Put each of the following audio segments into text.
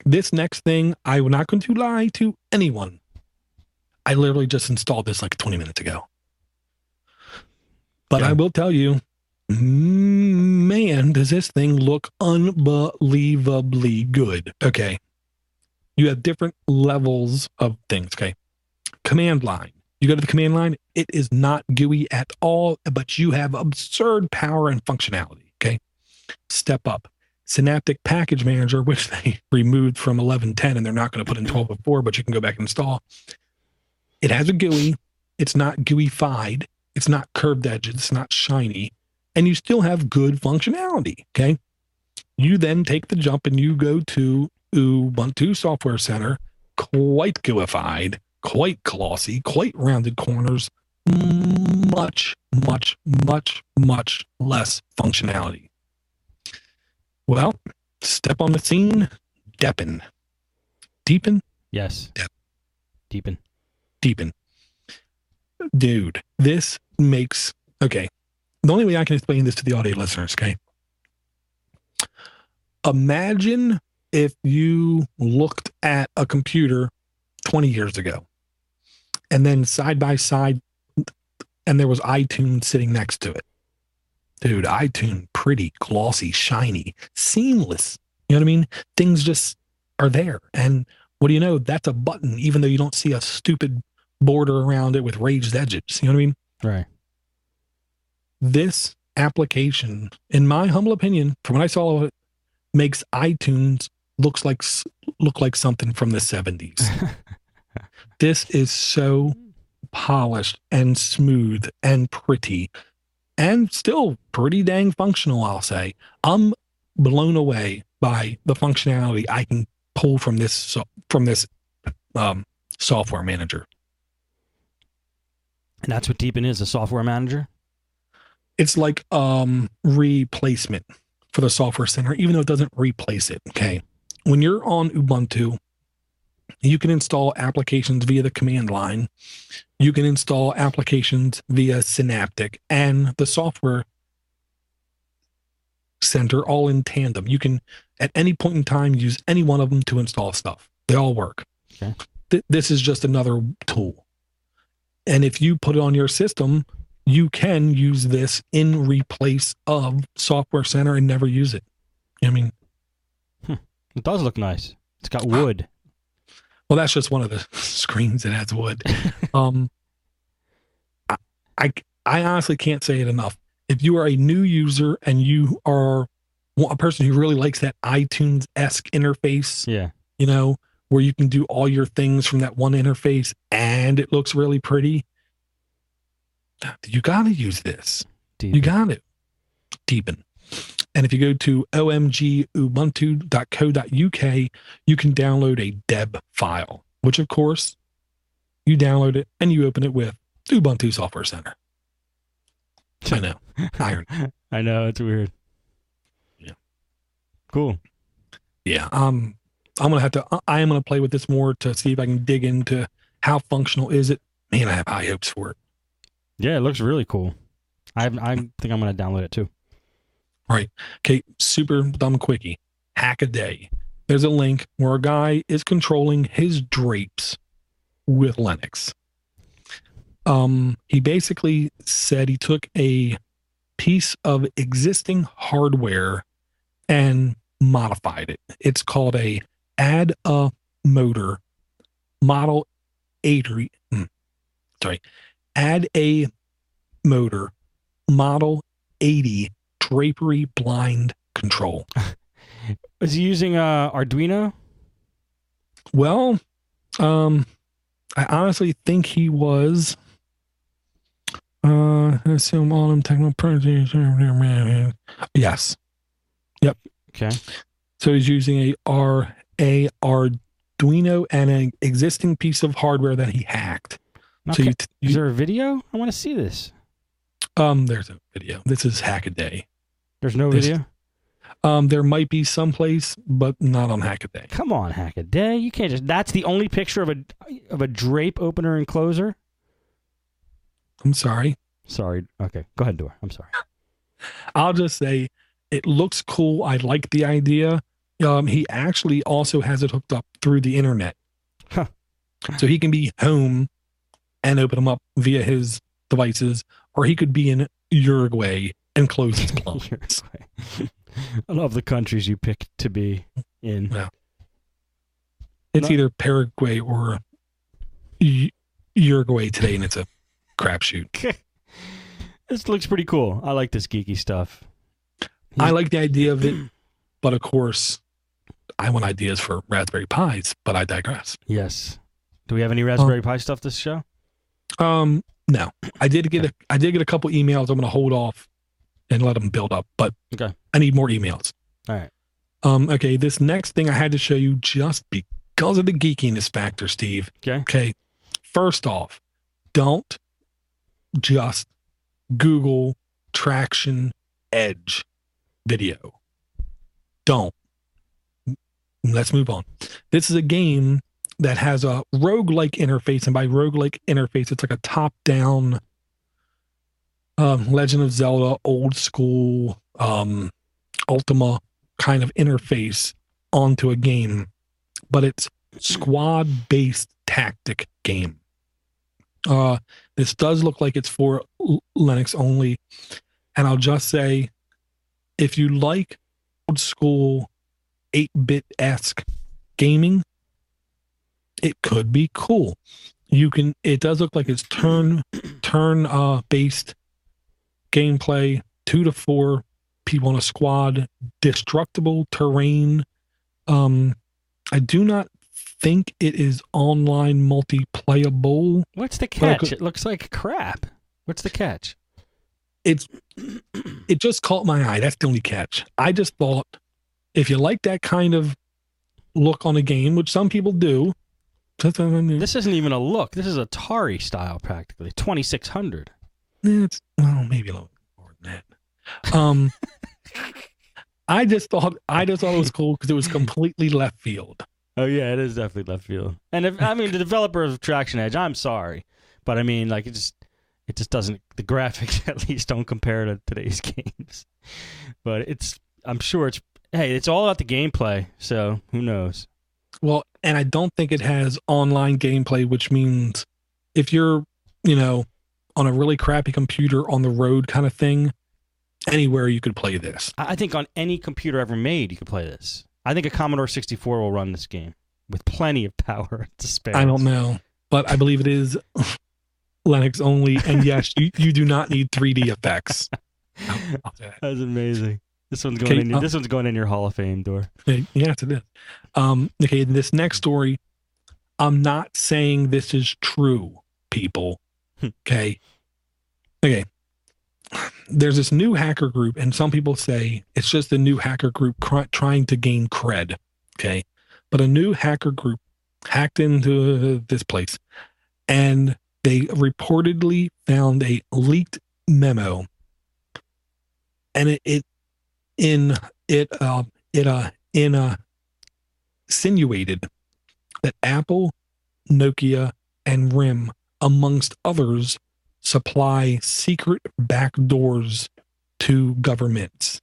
This next thing, I'm not going to lie to anyone. I literally just installed this like 20 minutes ago. But I will tell you, man, does this thing look unbelievably good. Okay. You have different levels of things. Okay. Command line. You go to the command line, it is not GUI at all, but you have absurd power and functionality. Okay. Step up. Synaptic Package Manager, which they removed from 11.10 and they're not going to put in 12.04, but you can go back and install. It has a GUI. It's not GUI-fied. It's not curved edges. It's not shiny. And you still have good functionality. Okay. You then take the jump and you go to Ubuntu Software Center, quite GUI-fied, quite glossy, quite rounded corners, much, much, much, much less functionality. Well, step on the scene, Deepen. Deepen? Yes. Deepen. Deepen. Dude, this makes... Okay. The only way I can explain this to the audio listeners, okay? Imagine if you looked at a computer 20 years ago, and then side by side, and there was iTunes sitting next to it. Dude, iTunes, pretty, glossy, shiny, seamless. You know what I mean? Things just are there. And what do you know? That's a button, even though you don't see a stupid border around it with raised edges. You know what I mean? Right. This application, in my humble opinion, from what I saw of it, makes iTunes look like something from the 70s. This is so polished and smooth and pretty. And still pretty dang functional, I'll say. I'm blown away by the functionality I can pull from this software manager. And that's what Deepen is, a software manager? It's like replacement for the Software Center, even though it doesn't replace it. Okay. When you're on Ubuntu, you can install applications via the command line. You can install applications via Synaptic and the Software Center all in tandem. You can, at any point in time, use any one of them to install stuff. They all work. Okay. This is just another tool. And if you put it on your system, you can use this in replace of Software Center and never use it. I mean, it does look nice. It's got wood. Well, that's just one of the screens that has wood. I honestly can't say it enough. If you are a new user and you are a person who really likes that iTunes-esque interface, you know, where you can do all your things from that one interface and it looks really pretty, you got to use this. Deepen. You got it. Deepen. And if you go to omgubuntu.co.uk, you can download a deb file, which of course you download it and you open it with Ubuntu Software Center. I know. Iron. I know. It's weird. Yeah. Cool. Yeah. I am going to play with this more to see if I can dig into how functional is it. Man, I have high hopes for it. Yeah, it looks really cool. I think I'm going to download it too. Right. Okay. Super dumb quickie. Hack a day. There's a link where a guy is controlling his drapes with Linux. He basically said he took a piece of existing hardware and modified it. It's called a add a motor model 80. Add a motor model 80 drapery blind control. Is he using Arduino? Well, I honestly think he was. Assume all them technical projects. Yes. Yep. Okay. So he's using a Arduino and an existing piece of hardware that he hacked. Okay. So is there a video? I want to see this. There's a video. This is Hackaday. There's no video? There might be someplace, but not on Hackaday. Come on, Hackaday. You can't just... That's the only picture of a drape opener and closer? I'm sorry. Sorry. Okay. Go ahead, Dor. I'm sorry. I'll just say it looks cool. I like the idea. He actually also has it hooked up through the internet. Huh. So he can be home and open them up via his devices, or he could be in Uruguay and close his blinds. I love the countries you pick to be in. Yeah. It's either Paraguay or Uruguay today, and it's a crapshoot. This looks pretty cool. I like this geeky stuff. I like the idea of it, but of course, I want ideas for Raspberry Pis, but I digress. Yes. Do we have any Raspberry Pi stuff this show? No. I did get a couple emails. I'm going to hold off and let them build up, but okay. I need more emails. All right. Okay, this next thing I had to show you just because of the geekiness factor, Steve. Okay. First off, don't just Google Traction Edge video. Don't. Let's move on. This is a game that has a roguelike interface, and by roguelike interface, it's like a top-down Legend of Zelda, old school Ultima kind of interface onto a game, but it's squad-based tactic game. This does look like it's for Linux only, and I'll just say, if you like old school 8-bit-esque gaming, it could be cool. It does look like it's turn based gameplay, 2 to 4 people in a squad, destructible terrain. I do not think it is online multiplayable. What's the catch? It looks like crap. What's the catch? It just caught my eye. That's the only catch. I just thought, if you like that kind of look on a game, which some people do. This isn't even a look. This is Atari style, practically. 2600. It's, well, maybe a little more than that. I just thought it was cool because it was completely left field. Oh yeah, it is definitely left field. And the developer of Traction Edge, I'm sorry, but I mean, like, it just doesn't. The graphics at least don't compare to today's games. But I'm sure it's all about the gameplay. So who knows? Well, and I don't think it has online gameplay, which means if you're, on a really crappy computer on the road kind of thing, anywhere you could play this. I think on any computer ever made, you could play this. I think a Commodore 64 will run this game with plenty of power to spare. I don't know, but I believe it is Linux only. And yes, you do not need 3D effects. That's amazing. This one's going in your Hall of Fame door. Yes, it is. Okay, this next story, I'm not saying this is true, people. Okay. There's this new hacker group, and some people say it's just a new hacker group trying to gain cred. Okay. But a new hacker group hacked into this place, and they reportedly found a leaked memo, and it insinuated that Apple, Nokia, and RIM, amongst others, supply secret backdoors to governments.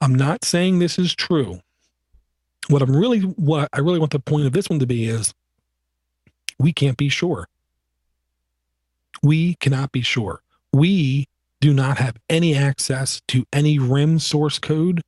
I'm not saying this is true. What I really want the point of this one to be is, we can't be sure. We cannot be sure. We do not have any access to any RIM source code.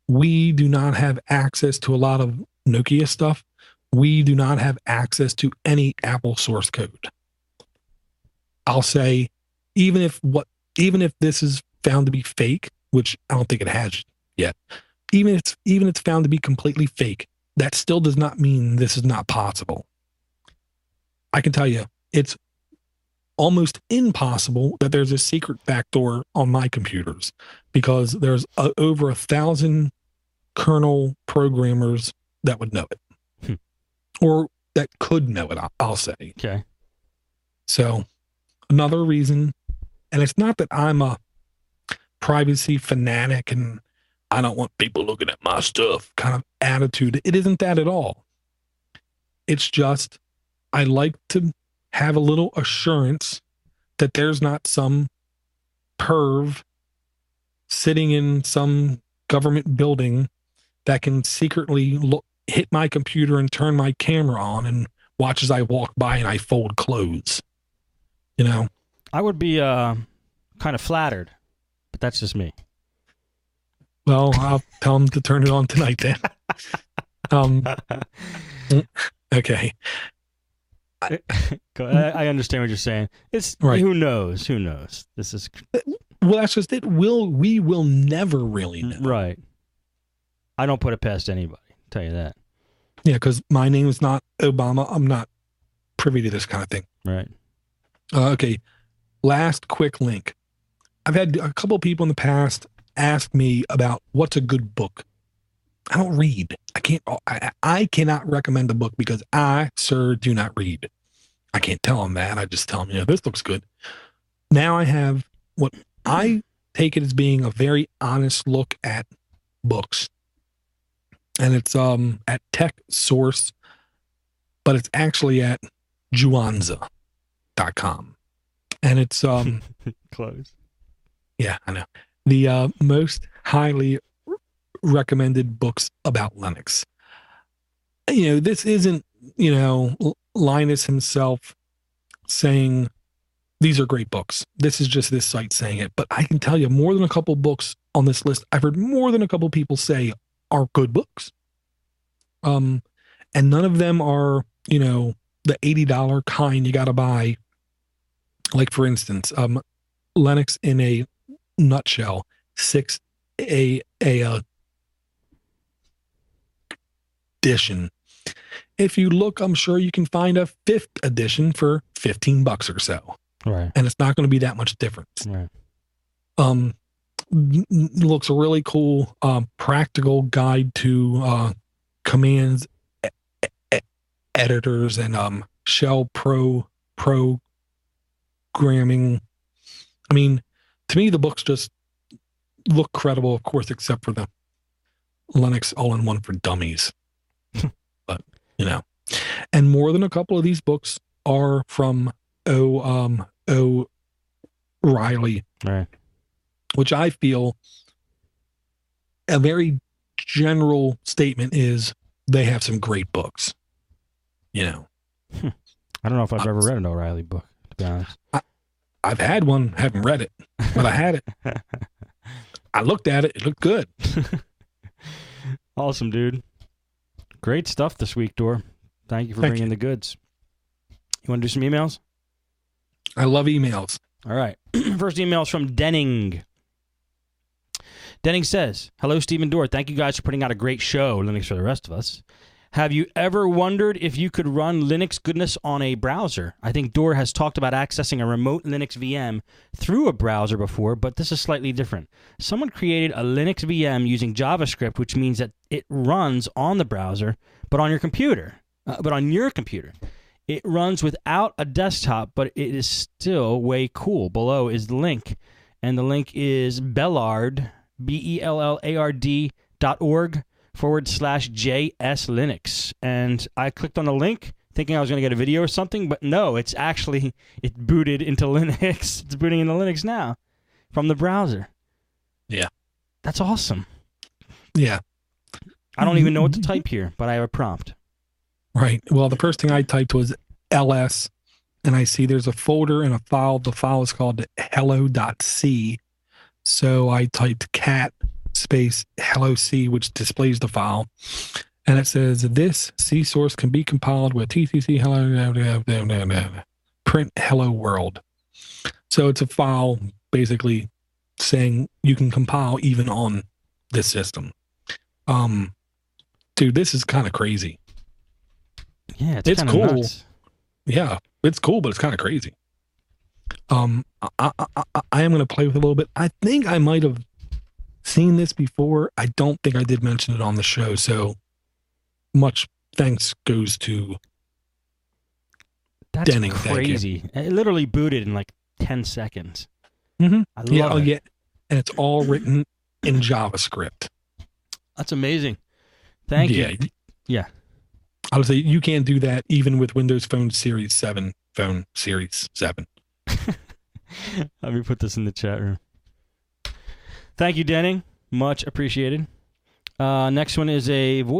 We do not have access to a lot of Nokia stuff. We do not have access to any Apple source code. I'll say, even if this is found to be fake, which I don't think it has yet, even if it's found to be completely fake, that still does not mean this is not possible. I can tell you, it's almost impossible that there's a secret backdoor on my computers, because there's over 1,000 kernel programmers that would know it, or that could know it, I'll say. Okay. So another reason, and it's not that I'm a privacy fanatic and I don't want people looking at my stuff kind of attitude. It isn't that at all. It's just, I like to have a little assurance that there's not some perv sitting in some government building that can secretly hit my computer and turn my camera on and watch as I walk by and I fold clothes. You know? I would be kind of flattered, but that's just me. Well, I'll tell them to turn it on tonight then. Okay. I understand what you're saying. It's right. Who knows? Who knows? This is well. That's just it. We will never really know. Right. I don't put it past anybody. I'll tell you that. Yeah, because my name is not Obama. I'm not privy to this kind of thing. Right. Okay. Last quick link. I've had a couple of people in the past ask me about what's a good book. I don't read. I cannot recommend a book because I, sir, do not read. I can't tell them that. I just tell them, this looks good. Now I have what I take it as being a very honest look at books. And it's at Tech Source, but it's actually at juanza.com. And it's close. Yeah, I know. The most highly recommended books about Linux. This isn't, Linus himself saying these are great books. This is just this site saying it. But I can tell you more than a couple books on this list I've heard more than a couple people say are good books. And none of them are, the $80 kind you got to buy. Like, for instance, Linux in a Nutshell, 6A edition. If you look, I'm sure you can find a 5th edition for $15 or so. Right. And it's not going to be that much difference. Right. Looks really cool. Practical guide to commands, editors, and shell programming. I mean, to me, the books just look credible, of course, except for the Linux all-in-one for dummies. But, and more than a couple of these books are from O'Reilly, right? Which I feel a very general statement is they have some great books. I don't know if I've ever read an O'Reilly book, to be honest. I've had one, haven't read it, but I had it. I looked at it. It looked good. Awesome, dude. Great stuff this week, Dor. Thank you for bringing the goods. You want to do some emails? I love emails. All right. First email is from Denning. Denning says, hello, Steve and Dor. Thank you guys for putting out a great show, Linux for the rest of us. Have you ever wondered if you could run Linux goodness on a browser? I think Dor has talked about accessing a remote Linux VM through a browser before, but this is slightly different. Someone created a Linux VM using JavaScript, which means that it runs on the browser, but on your computer. It runs without a desktop, but it is still way cool. Below is the link, and the link is Bellard, BELLARD.org/JS-Linux. And I clicked on the link thinking I was going to get a video or something, but no, it booted into Linux. It's booting into Linux now from the browser. Yeah. That's awesome. Yeah. I don't even know what to type here, but I have a prompt. Right. Well, the first thing I typed was ls, and I see there's a folder and a file. The file is called hello.c. So I typed cat space hello.c, which displays the file. And it says, this C source can be compiled with TCC hello, print hello world. So it's a file basically saying you can compile even on this system. Dude, this is kind of crazy. Yeah, it's cool. Nuts. Yeah, it's cool, but it's kind of crazy. I am going to play with it a little bit. I think I might have seen this before. I don't think I did mention it on the show. So much thanks goes to That's Denning. Crazy. It literally booted in like 10 seconds. Mm-hmm. I love it. Yeah, and it's all written in JavaScript. That's amazing. Thank you. Yeah. I would say you can't do that even with Windows Phone Series 7. Phone Series 7. Let me put this in the chat room. Thank you, Denning. Much appreciated. Next one is a voice